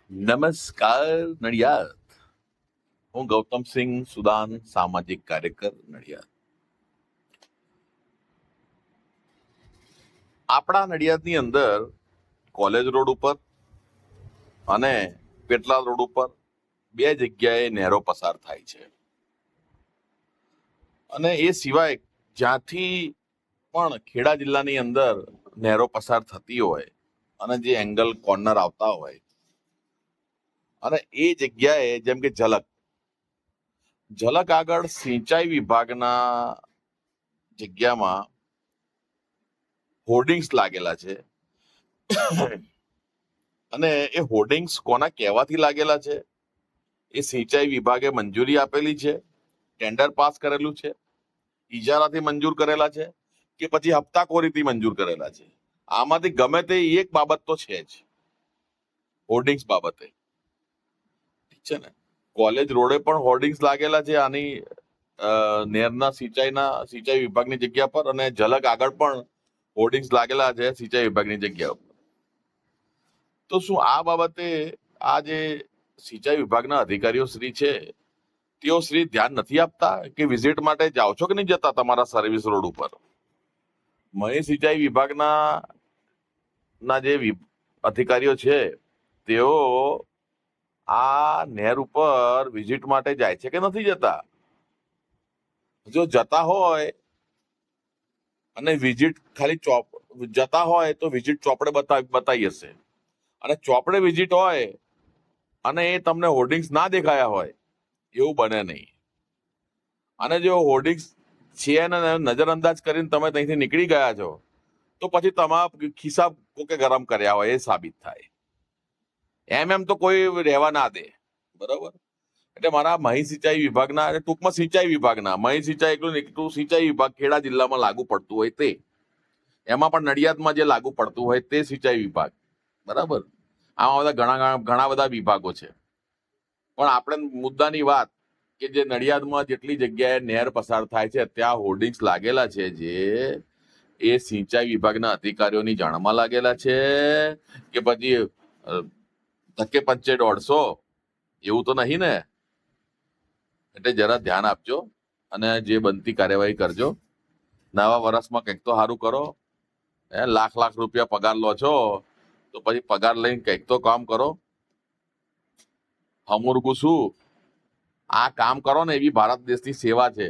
નમસ્કાર નડિયાદ. હું ગૌતમસિંહ સુદાન, સામાજિક કાર્યકર નડિયાદ. આપણા નડિયાદની અંદર કોલેજ રોડ ઉપર અને પેટલાદ રોડ ઉપર બે જગ્યાએ નહેરો પસાર થાય છે. અને એ સિવાય જ્યાંથી પણ ખેડા જિલ્લાની અંદર નહેરો પસાર થતી હોય અને જે એંગલ કોર્નર આવતા હોય અને એ જગ્યાએ જેમ કે ઝલક આગળ સિંચાઈ વિભાગના જગ્યામાં હોર્ડિંગ્સ લાગેલા છે. અને એ હોર્ડિંગ્સ કોના કહેવાથી લાગેલા છે? એ સિંચાઈ વિભાગે મંજૂરી આપેલી છે, ટેન્ડર પાસ કરેલું છે, ઇજારાથી મંજૂર કરેલા છે કે પછી હપ્તાખોરીથી મંજૂર કરેલા છે? આમાંથી ગમે તે એક બાબત તો છે જ હોર્ડિંગ્સ બાબતે. ઠીક છે ને? કોલેજ રોડે પણ હોર્ડિંગ્સ લાગેલા છે આની નહેરના સિંચાઈ વિભાગની જગ્યા પર, અને ઝલક આગળ પણ હોર્ડિંગ્સ લાગેલા છે સિંચાઈ વિભાગની જગ્યા પર. તો શું આ બાબતે આ જે સિંચાઈ વિભાગના અધિકારીઓ શ્રી છે તેઓ શ્રી ધ્યાન નથી આપતા કે વિઝિટ માટે જાઓ છો કે નહીં જતા તમારા સર્વિસ રોડ ઉપર? મહી સિંચાઈ વિભાગના જે અધિકારીઓ છે તેઓ આ નહેર ઉપર વિઝિટ માટે જાય છે કે નથી જતા? જો જતા હોય અને વિઝિટ ખાલી જતા હોય તો વિઝિટ ચોપડે બતાવી હશે, અને ચોપડે વિઝિટ હોય અને એ તમને હોર્ડિંગ્સ ના દેખાયા હોય એવું બને નહીં. અને જો હોર્ડિંગ્સ છે ને નજરઅંદાજ કરીને તમે ત્યાંથી નીકળી ગયા છો તો પછી તમારા ખિસ્સા કોકે ગરમ કર્યા હોય એ સાબિત થાય. એમ તો કોઈ રહેવા ના દે, બરોબર? એટલે મારા મહી સિંચાઈ વિભાગના, ટૂંકમાં સિંચાઈ વિભાગના, મહી સિંચાઈ એકલું સિંચાઈ વિભાગ ખેડા જિલ્લામાં લાગુ પડતું હોય તે, એમાં પણ નડિયાદમાં જે લાગુ પડતું હોય તે સિંચાઈ વિભાગ, બરાબર? આમાં બધા ઘણા બધા વિભાગો છે. પણ આપણે મુદ્દાની વાત કે જે નડિયાદમાં જેટલી જગ્યાએ નહેર પસાર થાય છે ત્યાં હોર્ડિંગ્સ લાગેલા છે, જે એ સિંચાઈ વિભાગના અધિકારીઓની જાણમાં લાગેલા છે કે પછી ધક્કે પંચે દોડશો એવું તો નહીં ને? એટલે જરા ધ્યાન આપજો અને જે બનતી કાર્યવાહી કરજો. નવા વર્ષમાં કંઈક તો સારું કરો. લાખ રૂપિયા પગાર લો છો તો પછી પગાર લઈને કંઈક તો કામ કરો. હમુરગું શું આ કામ કરો ને એવી ભારત દેશની સેવા છે.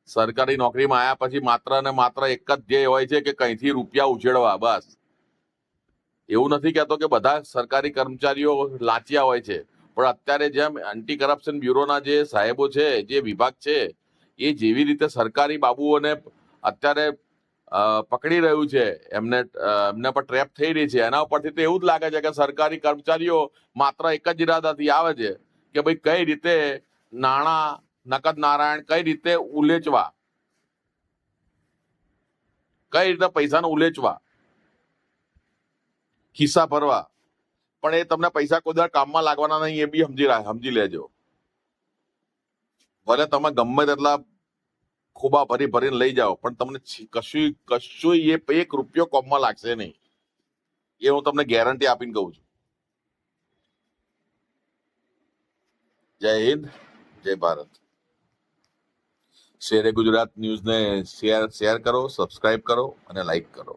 સરકારી નોકરીમાં આવ્યા પછી માત્ર ને માત્ર એક જ ધ્યેય હોય છે કે કઈથી રૂપિયા ઉછેડવા, બસ. એવું નથી કહેતો કે બધા સરકારી કર્મચારીઓ લાંચિયા હોય છે, પણ અત્યારે જેમ એન્ટી કરપ્શન બ્યુરોના જે સાહેબો છે, જે વિભાગ છે, એ જેવી રીતે સરકારી બાબુઓને અત્યારે પકડી રહ્યું છે, એમને પર ટ્રેપ થઈ રહી છે, એના ઉપરથી તો એવું જ લાગે છે કે સરકારી કર્મચારીઓ માત્ર એક જ ઈરાદાથી આવે છે કે ભાઈ કઈ રીતે નાણાં, નકદ નારાયણ કઈ રીતે ઉલેચવા, કઈ રીતે પૈસાને ઉલેચવા, ખિસ્સા ભરવા. પણ એ તમને પૈસા કોઈ દર કામમાં લાગવાના નહીં એ બી સમજી લેજો. ભલે તમે ગમે તેટલા ખોબા ભરીને લઈ જાઓ પણ તમને કશું એક રૂપિયો કોમમાં લાગશે નહીં, એ હું તમને ગેરંટી આપીને કહું છું. જય હિન્દ, જય ભારત. શેરે ગુજરાત ન્યૂઝને શેર કરો, સબસ્ક્રાઇબ કરો અને લાઈક કરો.